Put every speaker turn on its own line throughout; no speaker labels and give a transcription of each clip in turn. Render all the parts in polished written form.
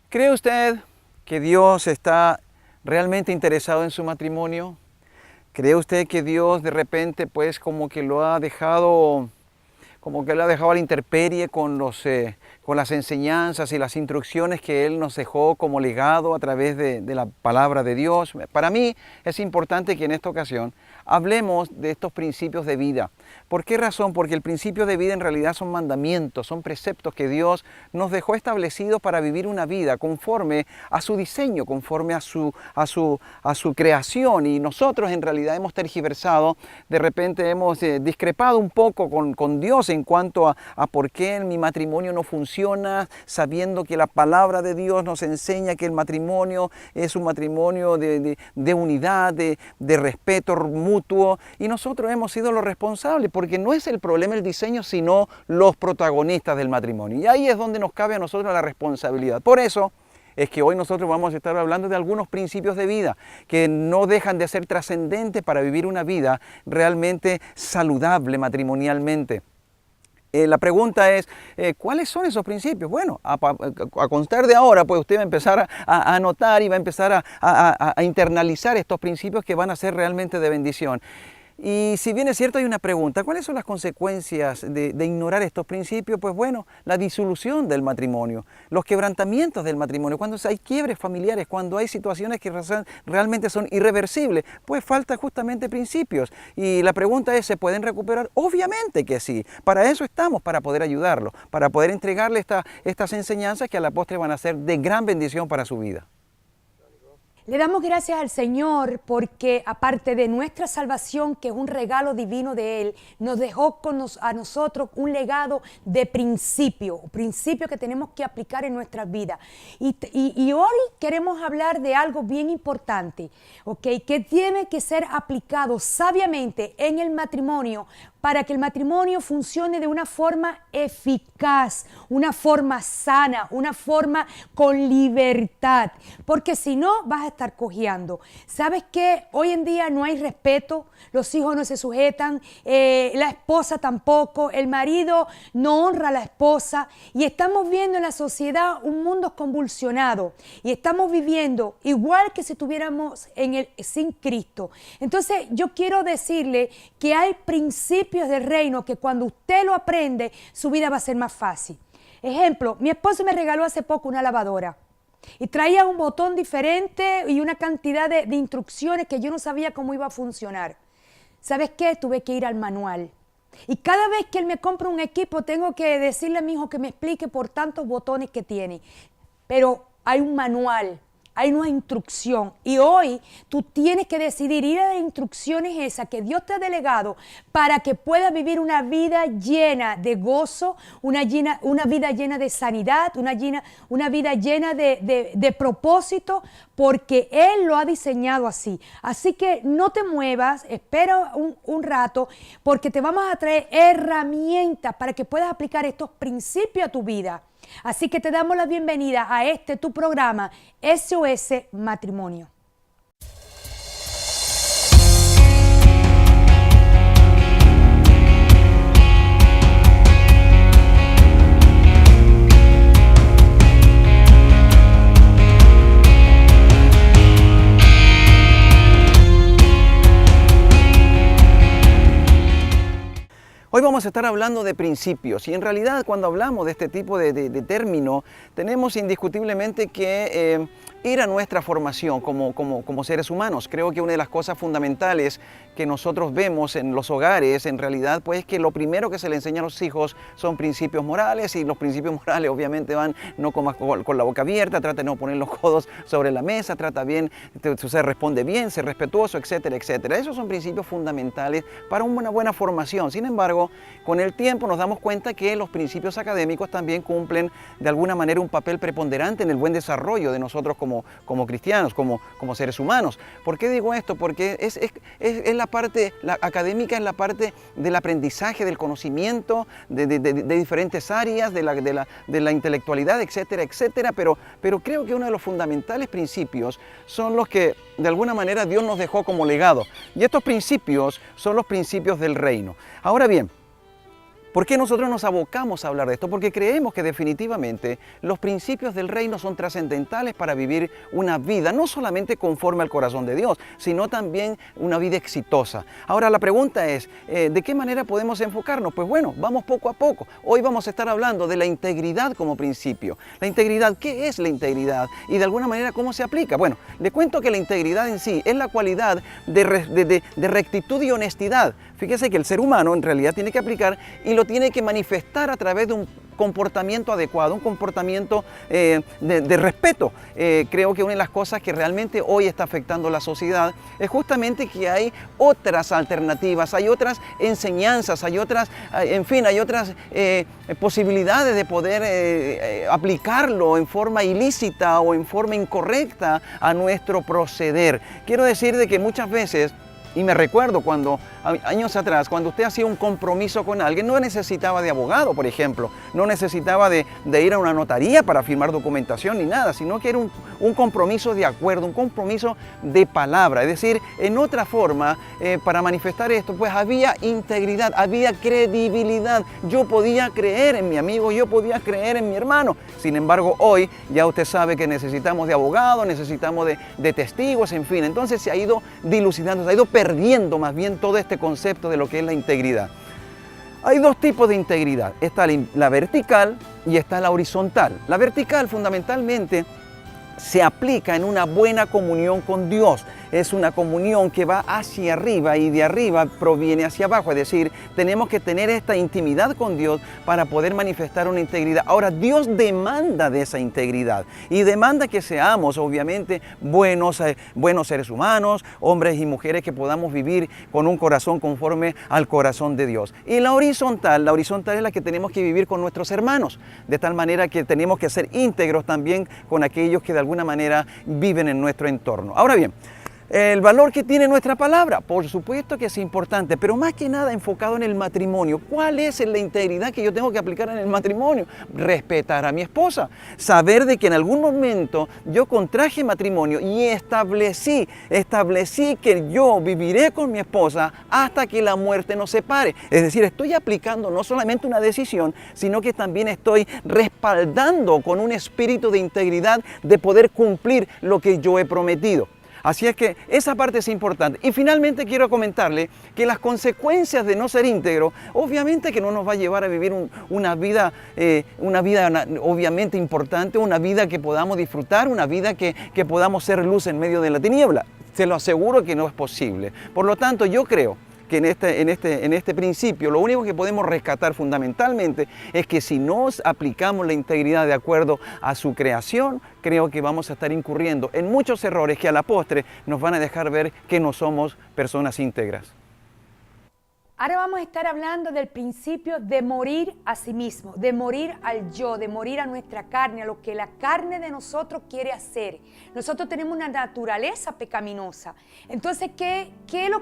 ¿Cree usted que Dios está realmente interesado en su matrimonio? ¿Cree usted que Dios de repente pues como que lo ha dejado, como que lo ha dejado a la intemperie con las enseñanzas y las instrucciones que Él nos dejó como legado a través de la palabra de Dios? Para mí es importante que en esta ocasión hablemos de estos principios de vida. ¿Por qué razón? Porque el principio de vida en realidad son mandamientos, son preceptos que Dios nos dejó establecidos para vivir una vida conforme a su diseño, conforme a su creación. Y nosotros en realidad hemos tergiversado, de repente hemos discrepado un poco con Dios en cuanto a por qué mi matrimonio no funciona, sabiendo que la palabra de Dios nos enseña que el matrimonio es un matrimonio de unidad, de respeto mutuo, y nosotros hemos sido los responsables, porque no es el problema el diseño, sino los protagonistas del matrimonio. Y ahí es donde nos cabe a nosotros la responsabilidad. Por eso es que hoy nosotros vamos a estar hablando de algunos principios de vida que no dejan de ser trascendentes para vivir una vida realmente saludable matrimonialmente. La pregunta es, ¿cuáles son esos principios? Bueno, a constar de ahora, pues usted va a empezar a anotar y va a empezar a internalizar estos principios que van a ser realmente de bendición. Y si bien es cierto, hay una pregunta: ¿cuáles son las consecuencias de ignorar estos principios? Pues bueno, la disolución del matrimonio, los quebrantamientos del matrimonio, cuando hay quiebres familiares, cuando hay situaciones que realmente son irreversibles, pues falta justamente principios. Y la pregunta es, ¿se pueden recuperar? Obviamente que sí. Para eso estamos, para poder ayudarlo, para poder entregarle estas enseñanzas que a la postre van a ser de gran bendición para su vida.
Le damos gracias al Señor porque aparte de nuestra salvación, que es un regalo divino de Él, nos dejó a nosotros un legado de principio que tenemos que aplicar en nuestras vidas. Y hoy queremos hablar de algo bien importante, ¿okay? Que tiene que ser aplicado sabiamente en el matrimonio para que el matrimonio funcione de una forma eficaz, una forma sana, una forma con libertad, porque si no vas a estar cojeando. ¿Sabes qué? Hoy en día no hay respeto, los hijos no se sujetan, la esposa tampoco, el marido no honra a la esposa, y estamos viendo en la sociedad un mundo convulsionado y estamos viviendo igual que si estuviéramos sin Cristo. Entonces yo quiero decirle que hay principios del reino que cuando usted lo aprende, su vida va a ser más fácil. Ejemplo, mi esposo me regaló hace poco una lavadora y traía un botón diferente y una cantidad de instrucciones que yo no sabía cómo iba a funcionar. ¿Sabes qué? Tuve que ir al manual. Y cada vez que él me compra un equipo, tengo que decirle a mi hijo que me explique por tantos botones que tiene. Pero hay un manual. Hay una instrucción y hoy tú tienes que decidir ir a las instrucciones esas que Dios te ha delegado para que puedas vivir una vida llena de gozo, una vida llena de sanidad, una vida llena de propósito, porque Él lo ha diseñado así. Así que no te muevas, espera un rato, porque te vamos a traer herramientas para que puedas aplicar estos principios a tu vida. Así que te damos la bienvenida a tu programa SOS Matrimonio.
Hoy vamos a estar hablando de principios y en realidad cuando hablamos de este tipo de término tenemos indiscutiblemente que ir a nuestra formación como seres humanos. Creo que una de las cosas fundamentales que nosotros vemos en los hogares en realidad pues es que lo primero que se le enseña a los hijos son principios morales, y los principios morales obviamente van no comas con la boca abierta, trata de no poner los codos sobre la mesa, trata bien, se responde bien, ser respetuoso, etcétera, etcétera. Esos son principios fundamentales para una buena formación. Sin embargo, con el tiempo nos damos cuenta que los principios académicos también cumplen de alguna manera un papel preponderante en el buen desarrollo de nosotros como cristianos, como seres humanos. ¿Por qué digo esto? Porque es la parte académica, es la parte del aprendizaje, del conocimiento, de diferentes áreas, de la intelectualidad, etcétera, etcétera, pero creo que uno de los fundamentales principios son los que de alguna manera Dios nos dejó como legado. Y estos principios son los principios del reino. Ahora bien, ¿Por qué nosotros nos abocamos a hablar de esto? Porque creemos que definitivamente los principios del reino son trascendentales para vivir una vida, no solamente conforme al corazón de Dios, sino también una vida exitosa. Ahora la pregunta es, ¿de qué manera podemos enfocarnos? Pues bueno, vamos poco a poco. Hoy vamos a estar hablando de la integridad como principio. La integridad, ¿qué es la integridad? Y de alguna manera, ¿cómo se aplica? Bueno, le cuento que la integridad en sí es la cualidad de rectitud y honestidad. Fíjese que el ser humano en realidad tiene que aplicar y lo tiene que manifestar a través de un comportamiento adecuado, un comportamiento de respeto. Creo que una de las cosas que realmente hoy está afectando la sociedad es justamente que hay otras alternativas, hay otras enseñanzas, hay otras, en fin, hay otras posibilidades de poder aplicarlo en forma ilícita o en forma incorrecta a nuestro proceder. Quiero decir de que muchas veces, y me recuerdo cuando, años atrás, cuando usted hacía un compromiso con alguien, no necesitaba de abogado, por ejemplo, no necesitaba de ir a una notaría para firmar documentación ni nada, sino que era un compromiso de acuerdo, un compromiso de palabra. Es decir, en otra forma, para manifestar esto, pues había integridad, había credibilidad. Yo podía creer en mi amigo, yo podía creer en mi hermano. Sin embargo, hoy ya usted sabe que necesitamos de abogados, necesitamos de testigos, en fin. Entonces se ha ido dilucidando, se ha ido perdiendo más bien todo este concepto de lo que es la integridad. Hay dos tipos de integridad, está la vertical y está la horizontal. La vertical fundamentalmente se aplica en una buena comunión con Dios. Es una comunión que va hacia arriba y de arriba proviene hacia abajo. Es decir, tenemos que tener esta intimidad con Dios para poder manifestar una integridad. Ahora, Dios demanda de esa integridad y demanda que seamos, obviamente, buenos seres humanos, hombres y mujeres que podamos vivir con un corazón conforme al corazón de Dios. Y la horizontal es la que tenemos que vivir con nuestros hermanos, de tal manera que tenemos que ser íntegros también con aquellos que de alguna manera viven en nuestro entorno. Ahora bien, el valor que tiene nuestra palabra, por supuesto que es importante, pero más que nada enfocado en el matrimonio. ¿Cuál es la integridad que yo tengo que aplicar en el matrimonio? Respetar a mi esposa, saber de que en algún momento yo contraje matrimonio y establecí que yo viviré con mi esposa hasta que la muerte nos separe. Es decir, estoy aplicando no solamente una decisión, sino que también estoy respaldando con un espíritu de integridad de poder cumplir lo que yo he prometido. Así es que esa parte es importante. Y finalmente quiero comentarle que las consecuencias de no ser íntegro, obviamente que no nos va a llevar a vivir una vida obviamente importante, una vida que podamos disfrutar, una vida que podamos ser luz en medio de la tiniebla. Se lo aseguro que no es posible. Por lo tanto, yo creo que en este principio lo único que podemos rescatar fundamentalmente es que si nos aplicamos la integridad de acuerdo a su creación, creo que vamos a estar incurriendo en muchos errores que a la postre nos van a dejar ver que no somos personas íntegras.
Ahora vamos a estar hablando del principio de morir a sí mismo, de morir al yo, de morir a nuestra carne, a lo que la carne de nosotros quiere hacer. Nosotros tenemos una naturaleza pecaminosa. Entonces,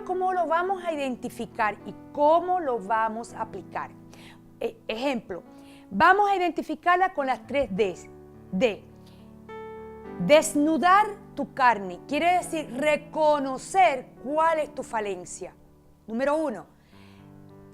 ¿cómo lo vamos a identificar y cómo lo vamos a aplicar? Ejemplo, vamos a identificarla con las 3 Ds. D, desnudar tu carne. Quiere decir reconocer cuál es tu falencia. Número 1.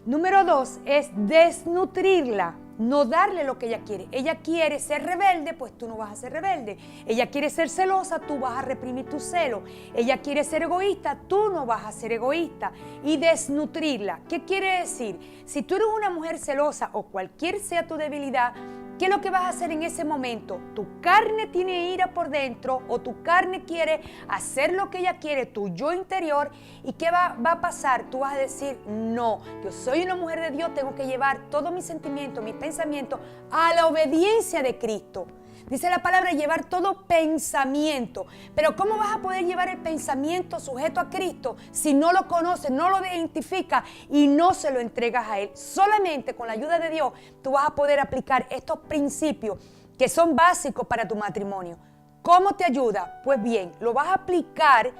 Número 2 es desnutrirla, no darle lo que ella quiere. Ella quiere ser rebelde, pues tú no vas a ser rebelde. Ella quiere ser celosa, tú vas a reprimir tu celo. Ella quiere ser egoísta, tú no vas a ser egoísta. Y desnutrirla, ¿qué quiere decir? Si tú eres una mujer celosa o cualquier sea tu debilidad, ¿qué es lo que vas a hacer en ese momento? Tu carne tiene ira por dentro o tu carne quiere hacer lo que ella quiere, tu yo interior. ¿Y qué va a pasar? Tú vas a decir, no, yo soy una mujer de Dios, tengo que llevar todos mis sentimientos, mis pensamientos a la obediencia de Cristo. Dice la palabra llevar todo pensamiento. Pero ¿cómo vas a poder llevar el pensamiento sujeto a Cristo si no lo conoces, no lo identificas y no se lo entregas a Él? Solamente con la ayuda de Dios tú vas a poder aplicar estos principios que son básicos para tu matrimonio. ¿Cómo te ayuda? Pues bien, lo vas a aplicar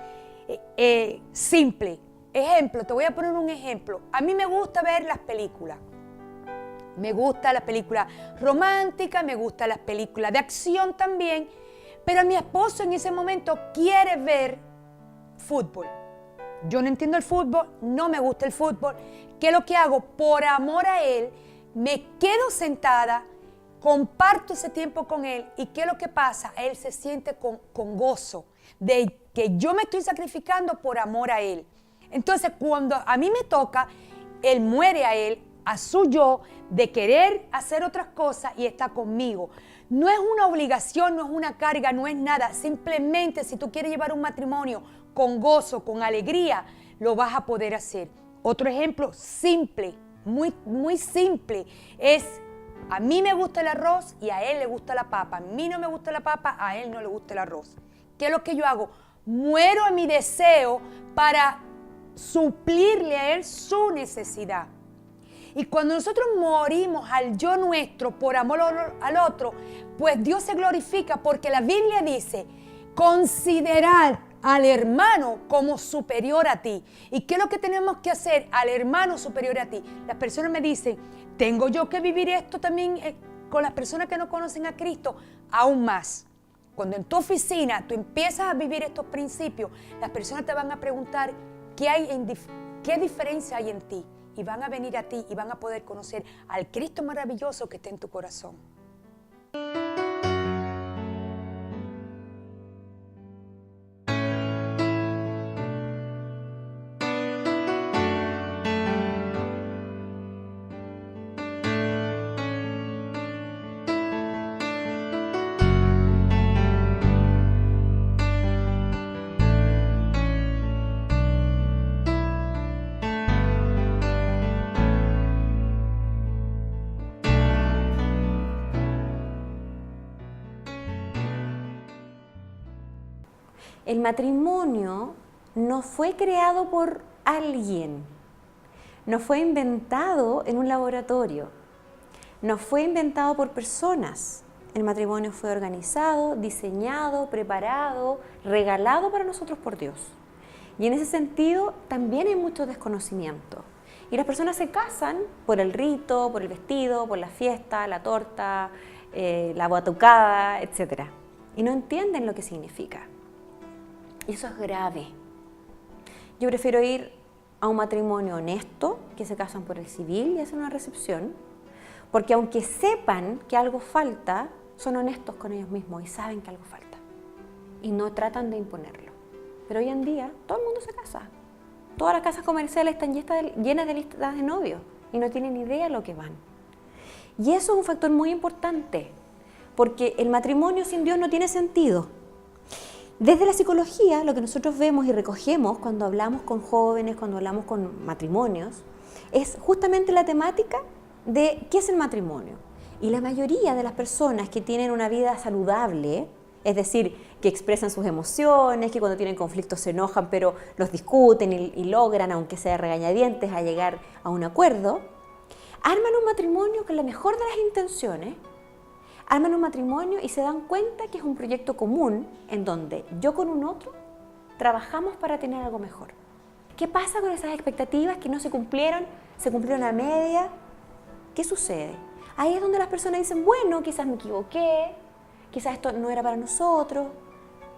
simple. Ejemplo, te voy a poner un ejemplo. A mí me gusta ver las películas. Me gusta las películas románticas, me gustan las películas de acción también, pero mi esposo en ese momento quiere ver fútbol. Yo no entiendo el fútbol, no me gusta el fútbol. ¿Qué es lo que hago? Por amor a él, me quedo sentada, comparto ese tiempo con él y ¿qué es lo que pasa? Él se siente con gozo de que yo me estoy sacrificando por amor a él. Entonces, cuando a mí me toca, él muere a él, a su yo, de querer hacer otras cosas y está conmigo. No es una obligación, no es una carga, no es nada. Simplemente si tú quieres llevar un matrimonio con gozo, con alegría, lo vas a poder hacer. Otro ejemplo simple, muy simple, es a mí me gusta el arroz y a él le gusta la papa. A mí no me gusta la papa, a él no le gusta el arroz. ¿Qué es lo que yo hago? Muero en mi deseo para suplirle a él su necesidad. Y cuando nosotros morimos al yo nuestro por amor al otro, pues Dios se glorifica porque la Biblia dice, considerar al hermano como superior a ti. ¿Y qué es lo que tenemos que hacer al hermano superior a ti? Las personas me dicen, ¿tengo yo que vivir esto también con las personas que no conocen a Cristo? Aún más. Cuando en tu oficina tú empiezas a vivir estos principios, las personas te van a preguntar qué diferencia hay en ti. Y van a venir a ti y van a poder conocer al Cristo maravilloso que está en tu corazón.
El matrimonio no fue creado por alguien, no fue inventado en un laboratorio, no fue inventado por personas. El matrimonio fue organizado, diseñado, preparado, regalado para nosotros por Dios. Y en ese sentido también hay mucho desconocimiento. Y las personas se casan por el rito, por el vestido, por la fiesta, la torta, la batucada, etc. Y no entienden lo que significa. Y eso es grave. Yo prefiero ir a un matrimonio honesto, que se casan por el civil y hacen una recepción, porque aunque sepan que algo falta, son honestos con ellos mismos y saben que algo falta. Y no tratan de imponerlo. Pero hoy en día todo el mundo se casa. Todas las casas comerciales están llenas de listas de novios y no tienen idea de lo que van. Y eso es un factor muy importante, porque el matrimonio sin Dios no tiene sentido. Desde la psicología, lo que nosotros vemos y recogemos cuando hablamos con jóvenes, cuando hablamos con matrimonios, es justamente la temática de qué es el matrimonio. Y la mayoría de las personas que tienen una vida saludable, es decir, que expresan sus emociones, que cuando tienen conflictos se enojan, pero los discuten y logran, aunque sea regañadientes, a llegar a un acuerdo, arman un matrimonio con la mejor de las intenciones, arman un matrimonio y se dan cuenta que es un proyecto común en donde yo con un otro trabajamos para tener algo mejor. ¿Qué pasa con esas expectativas que no se cumplieron a media? ¿Qué sucede? Ahí es donde las personas dicen, bueno, quizás me equivoqué, quizás esto no era para nosotros,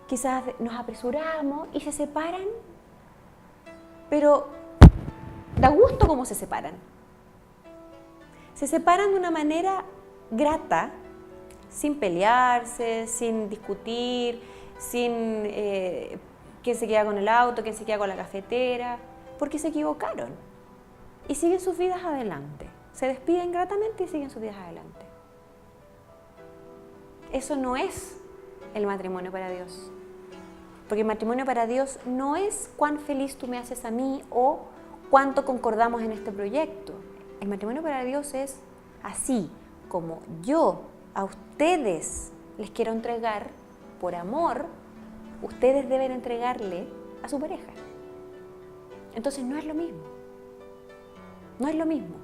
quizás nos apresuramos y se separan, pero da gusto cómo se separan. Se separan de una manera grata, sin pelearse, sin discutir, sin quién se queda con el auto, quién se queda con la cafetera, porque se equivocaron y siguen sus vidas adelante. Se despiden gratamente y siguen sus vidas adelante. Eso no es el matrimonio para Dios. Porque el matrimonio para Dios no es cuán feliz tú me haces a mí o cuánto concordamos en este proyecto. El matrimonio para Dios es así como yo a ustedes les quiero entregar, por amor, ustedes deben entregarle a su pareja. Entonces no es lo mismo. No es lo mismo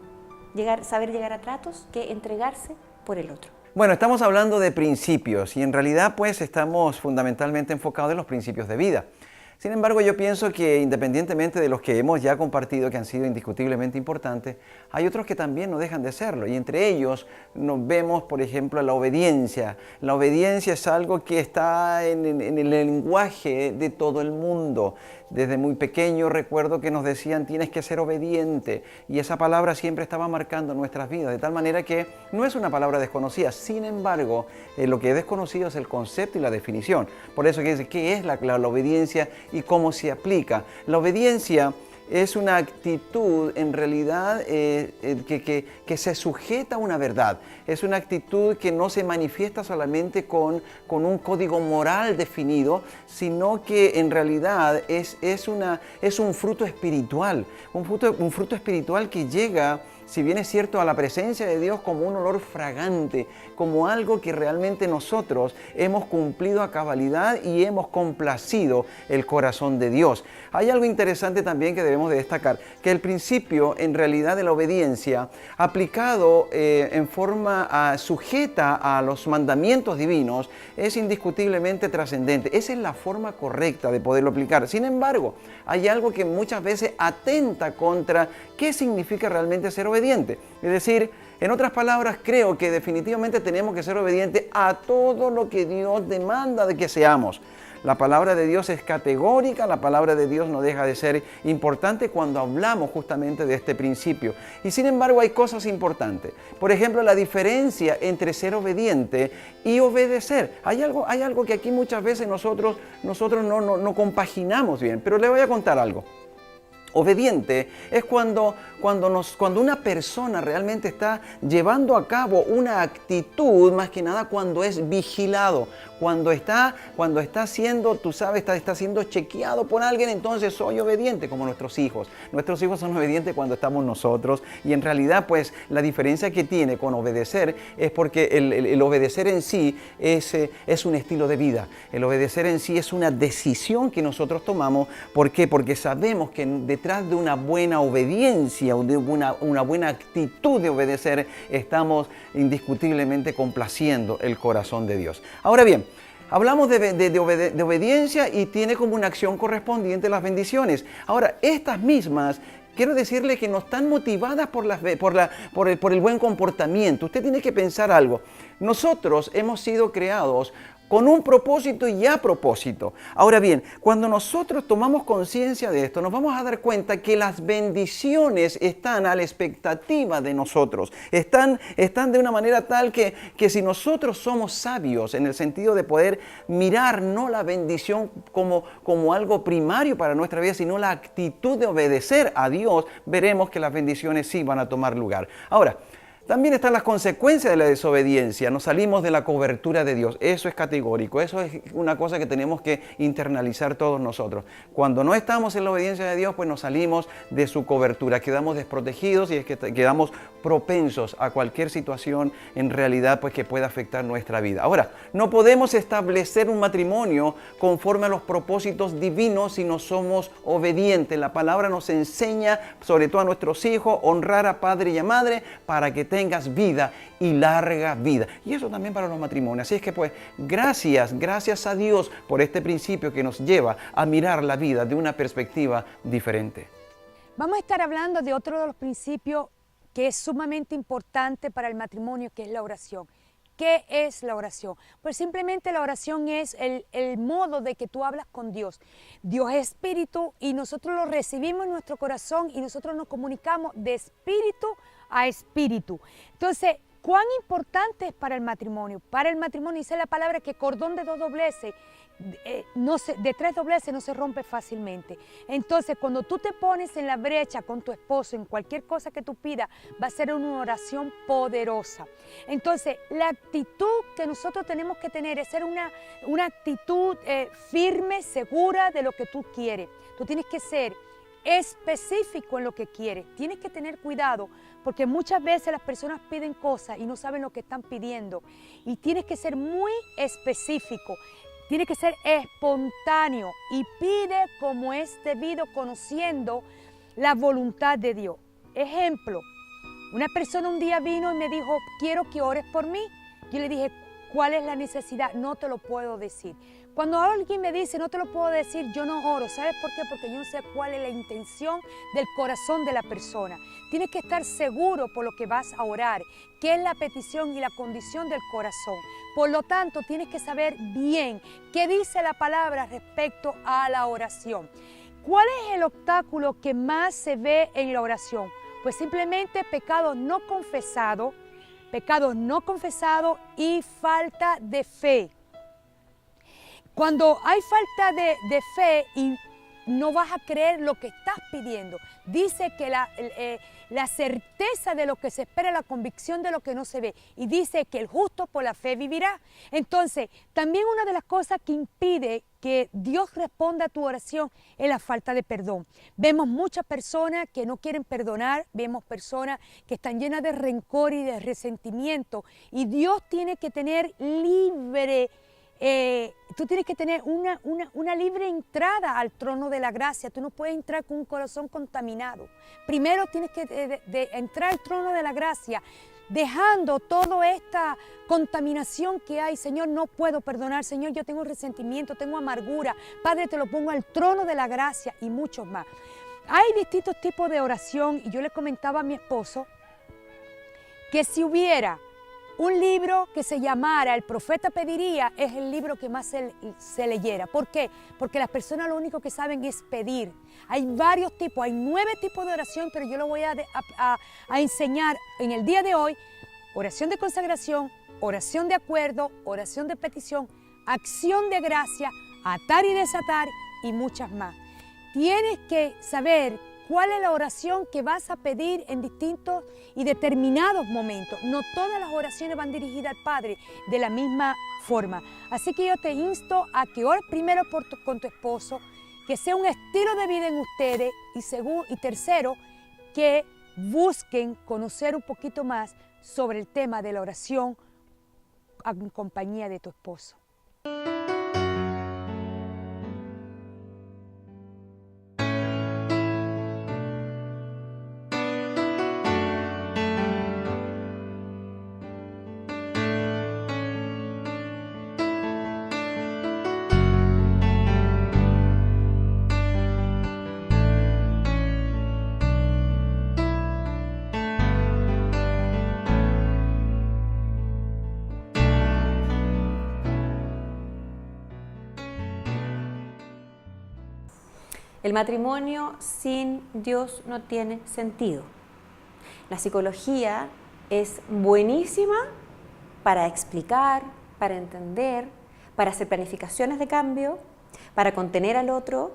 saber llegar a tratos que entregarse por el otro.
Bueno, estamos hablando de principios y en realidad pues estamos fundamentalmente enfocados en los principios de vida. Sin embargo, yo pienso que independientemente de los que hemos ya compartido, que han sido indiscutiblemente importantes, hay otros que también no dejan de serlo. Y entre ellos nos vemos, por ejemplo, la obediencia. La obediencia es algo que está en el lenguaje de todo el mundo. Desde muy pequeño recuerdo que nos decían tienes que ser obediente y esa palabra siempre estaba marcando nuestras vidas, de tal manera que no es una palabra desconocida. Sin embargo, lo que es desconocido es el concepto y la definición. Por eso que dice, ¿qué es la obediencia y cómo se aplica? La obediencia es una actitud en realidad que se sujeta a una verdad. Es una actitud que no se manifiesta solamente con un código moral definido, sino que en realidad es un fruto espiritual. Un fruto espiritual que llega, si bien es cierto, a la presencia de Dios como un olor fragante, como algo que realmente nosotros hemos cumplido a cabalidad y hemos complacido el corazón de Dios. Hay algo interesante también que debemos de destacar, que el principio en realidad de la obediencia aplicado en forma sujeta a los mandamientos divinos es indiscutiblemente trascendente. Esa es la forma correcta de poderlo aplicar. Sin embargo, hay algo que muchas veces atenta contra qué significa realmente ser obediente. Es decir, en otras palabras, creo que definitivamente tenemos que ser obedientes a todo lo que Dios demanda de que seamos. La palabra de Dios es categórica, la palabra de Dios no deja de ser importante cuando hablamos justamente de este principio. Y sin embargo hay cosas importantes. Por ejemplo, la diferencia entre ser obediente y obedecer. Hay algo que aquí muchas veces nosotros no compaginamos bien, pero le voy a contar algo. Obediente es cuando una persona realmente está llevando a cabo una actitud, más que nada cuando es vigilado, cuando está siendo, tú sabes, está siendo chequeado por alguien, entonces soy obediente, como nuestros hijos. Nuestros hijos son obedientes cuando estamos nosotros, y en realidad pues la diferencia que tiene con obedecer es porque el obedecer en sí es un estilo de vida. El obedecer en sí es una decisión que nosotros tomamos. ¿Por qué? Porque sabemos que detrás de una buena obediencia o de una buena actitud de obedecer, estamos indiscutiblemente complaciendo el corazón de Dios. Ahora bien, hablamos de obediencia y tiene como una acción correspondiente las bendiciones. Ahora, estas mismas, quiero decirle que no están motivadas por el buen comportamiento. Usted tiene que pensar algo. Nosotros hemos sido creados con un propósito y a propósito. Ahora bien, cuando nosotros tomamos conciencia de esto, nos vamos a dar cuenta que las bendiciones están a la expectativa de nosotros. Están de una manera tal que si nosotros somos sabios en el sentido de poder mirar no la bendición como algo primario para nuestra vida, sino la actitud de obedecer a Dios, veremos que las bendiciones sí van a tomar lugar. Ahora, también están las consecuencias de la desobediencia. Nos salimos de la cobertura de Dios. Eso es categórico. Eso es una cosa que tenemos que internalizar todos nosotros. Cuando no estamos en la obediencia de Dios, pues nos salimos de su cobertura. Quedamos desprotegidos y es que quedamos propensos a cualquier situación en realidad pues que pueda afectar nuestra vida. Ahora, no podemos establecer un matrimonio conforme a los propósitos divinos si no somos obedientes. La palabra nos enseña, sobre todo a nuestros hijos, honrar a padre y a madre para que tengas vida y larga vida. Y eso también para los matrimonios. Así es que pues gracias a Dios por este principio que nos lleva a mirar la vida de una perspectiva diferente.
Vamos a estar hablando de otro de los principios que es sumamente importante para el matrimonio, que es la oración. ¿Qué es la oración? Pues simplemente la oración es el modo de que tú hablas con Dios. Dios es espíritu y nosotros lo recibimos en nuestro corazón y nosotros nos comunicamos de espíritu a espíritu. Entonces, ¿cuán importante es para el matrimonio? Para el matrimonio dice la palabra que cordón de dos dobleces, de tres dobleces no se rompe fácilmente. Entonces, cuando tú te pones en la brecha con tu esposo, en cualquier cosa que tú pidas, va a ser una oración poderosa. Entonces, la actitud que nosotros tenemos que tener es ser una actitud firme, segura de lo que tú quieres. Tú tienes que ser específico en lo que quieres. Tienes que tener cuidado porque muchas veces las personas piden cosas y no saben lo que están pidiendo. Y tienes que ser muy específico. Tiene que ser espontáneo y pide como es debido, conociendo la voluntad de Dios. Ejemplo, una persona un día vino y me dijo, quiero que ores por mí. Yo le dije, ¿cuál es la necesidad? No te lo puedo decir. Cuando alguien me dice, no te lo puedo decir, yo no oro. ¿Sabes por qué? Porque yo no sé cuál es la intención del corazón de la persona. Tienes que estar seguro por lo que vas a orar, qué es la petición y la condición del corazón. Por lo tanto, tienes que saber bien qué dice la palabra respecto a la oración. ¿Cuál es el obstáculo que más se ve en la oración? Pues simplemente pecado no confesado y falta de fe. Cuando hay falta de fe y no vas a creer lo que estás pidiendo. Dice que la certeza de lo que se espera, la convicción de lo que no se ve. Y dice que el justo por la fe vivirá. Entonces, también una de las cosas que impide que Dios responda a tu oración es la falta de perdón. Vemos muchas personas que no quieren perdonar, vemos personas que están llenas de rencor y de resentimiento. Y Dios tiene que tener libre tú tienes que tener una libre entrada al trono de la gracia. Tú no puedes entrar con un corazón contaminado. Primero tienes que entrar al trono de la gracia, dejando toda esta contaminación que hay. Señor, no puedo perdonar. Señor, yo tengo resentimiento, tengo amargura. Padre, te lo pongo al trono de la gracia y muchos más. Hay distintos tipos de oración y yo le comentaba a mi esposo que si hubiera un libro que se llamara El Profeta Pediría, es el libro que más se leyera. ¿Por qué? Porque las personas lo único que saben es pedir. Hay varios tipos, hay 9 tipos de oración, pero yo lo voy a enseñar en el día de hoy. Oración de consagración, oración de acuerdo, oración de petición, acción de gracia, atar y desatar y muchas más. Tienes que saber cuál es la oración que vas a pedir en distintos y determinados momentos. No todas las oraciones van dirigidas al Padre de la misma forma. Así que yo te insto a que ores primero con tu esposo, que sea un estilo de vida en ustedes y tercero, que busquen conocer un poquito más sobre el tema de la oración en compañía de tu esposo.
El matrimonio sin Dios no tiene sentido. La psicología es buenísima para explicar, para entender, para hacer planificaciones de cambio, para contener al otro,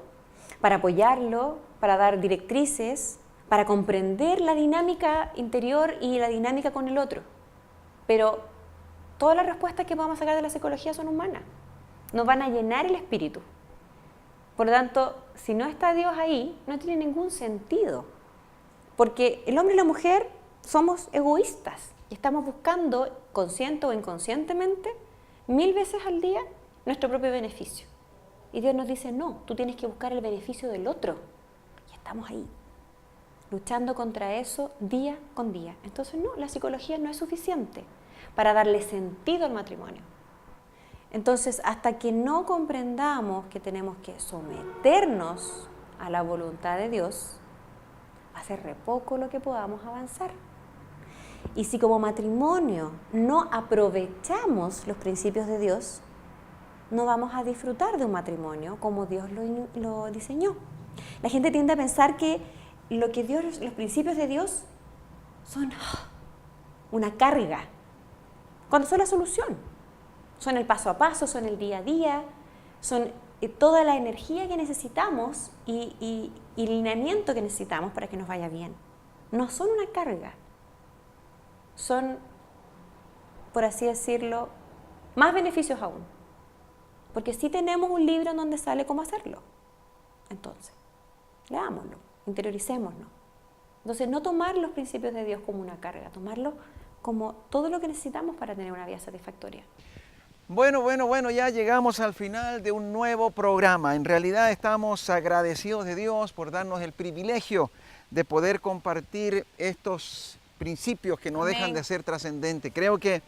para apoyarlo, para dar directrices, para comprender la dinámica interior y la dinámica con el otro. Pero todas las respuestas que podamos sacar de la psicología son humanas, nos van a llenar el espíritu. Por lo tanto, si no está Dios ahí, no tiene ningún sentido. Porque el hombre y la mujer somos egoístas y estamos buscando, consciente o inconscientemente, 1000 veces al día, nuestro propio beneficio. Y Dios nos dice, no, tú tienes que buscar el beneficio del otro. Y estamos ahí, luchando contra eso día con día. Entonces, no, la psicología no es suficiente para darle sentido al matrimonio. Entonces, hasta que no comprendamos que tenemos que someternos a la voluntad de Dios, va a ser re poco lo que podamos avanzar. Y si como matrimonio no aprovechamos los principios de Dios, no vamos a disfrutar de un matrimonio como Dios lo diseñó. La gente tiende a pensar que los principios de Dios son una carga, cuando son la solución. Son el paso a paso, son el día a día, son toda la energía que necesitamos y el lineamiento que necesitamos para que nos vaya bien. No son una carga, son, por así decirlo, más beneficios aún. Porque sí tenemos un libro en donde sale cómo hacerlo. Entonces, leámoslo, interioricémoslo. Entonces, no tomar los principios de Dios como una carga, tomarlo como todo lo que necesitamos para tener una vida satisfactoria.
Bueno, ya llegamos al final de un nuevo programa. En realidad estamos agradecidos de Dios por darnos el privilegio de poder compartir estos principios que no dejan de ser trascendentes. Creo que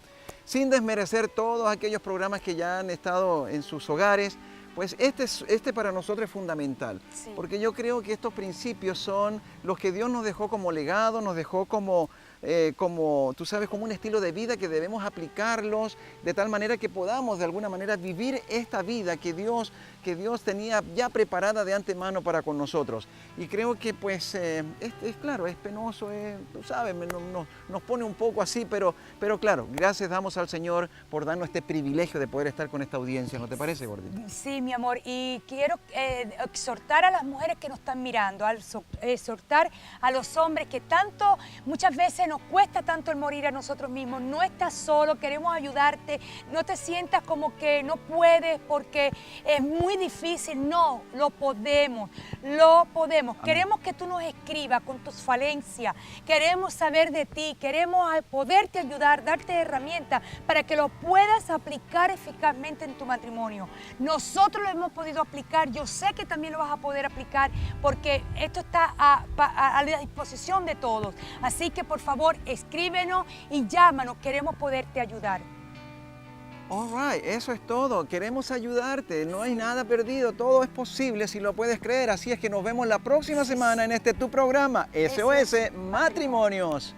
sin desmerecer todos aquellos programas que ya han estado en sus hogares, pues este para nosotros es fundamental, porque yo creo que estos principios son los que Dios nos dejó como legado, nos dejó como como, tú sabes, como un estilo de vida que debemos aplicarlos de tal manera que podamos de alguna manera vivir esta vida que Dios tenía ya preparada de antemano para con nosotros. Y creo que pues es claro, es penoso, tú sabes, nos pone un poco así, pero claro, gracias damos al Señor por darnos este privilegio de poder estar con esta audiencia, ¿no te parece, gordita?
Sí, mi amor, y quiero exhortar a las mujeres que nos están mirando, exhortar a los hombres que tanto, muchas veces nos cuesta tanto el morir a nosotros mismos. No estás solo, queremos ayudarte, no te sientas como que no puedes porque es muy difícil. No, lo podemos, lo podemos.
Amén.
Queremos que tú nos escribas con tus falencias, queremos saber de ti, queremos poderte ayudar, darte herramientas para que lo puedas aplicar eficazmente en tu matrimonio. Nosotros lo hemos podido aplicar, yo sé que también lo vas a poder aplicar porque esto está a la disposición de todos. Así que por favor escríbenos y llámanos, queremos poderte ayudar.
All right, eso es todo. Queremos ayudarte. No hay nada perdido. Todo es posible si lo puedes creer. Así es que nos vemos la próxima semana en este tu programa, SOS Matrimonios.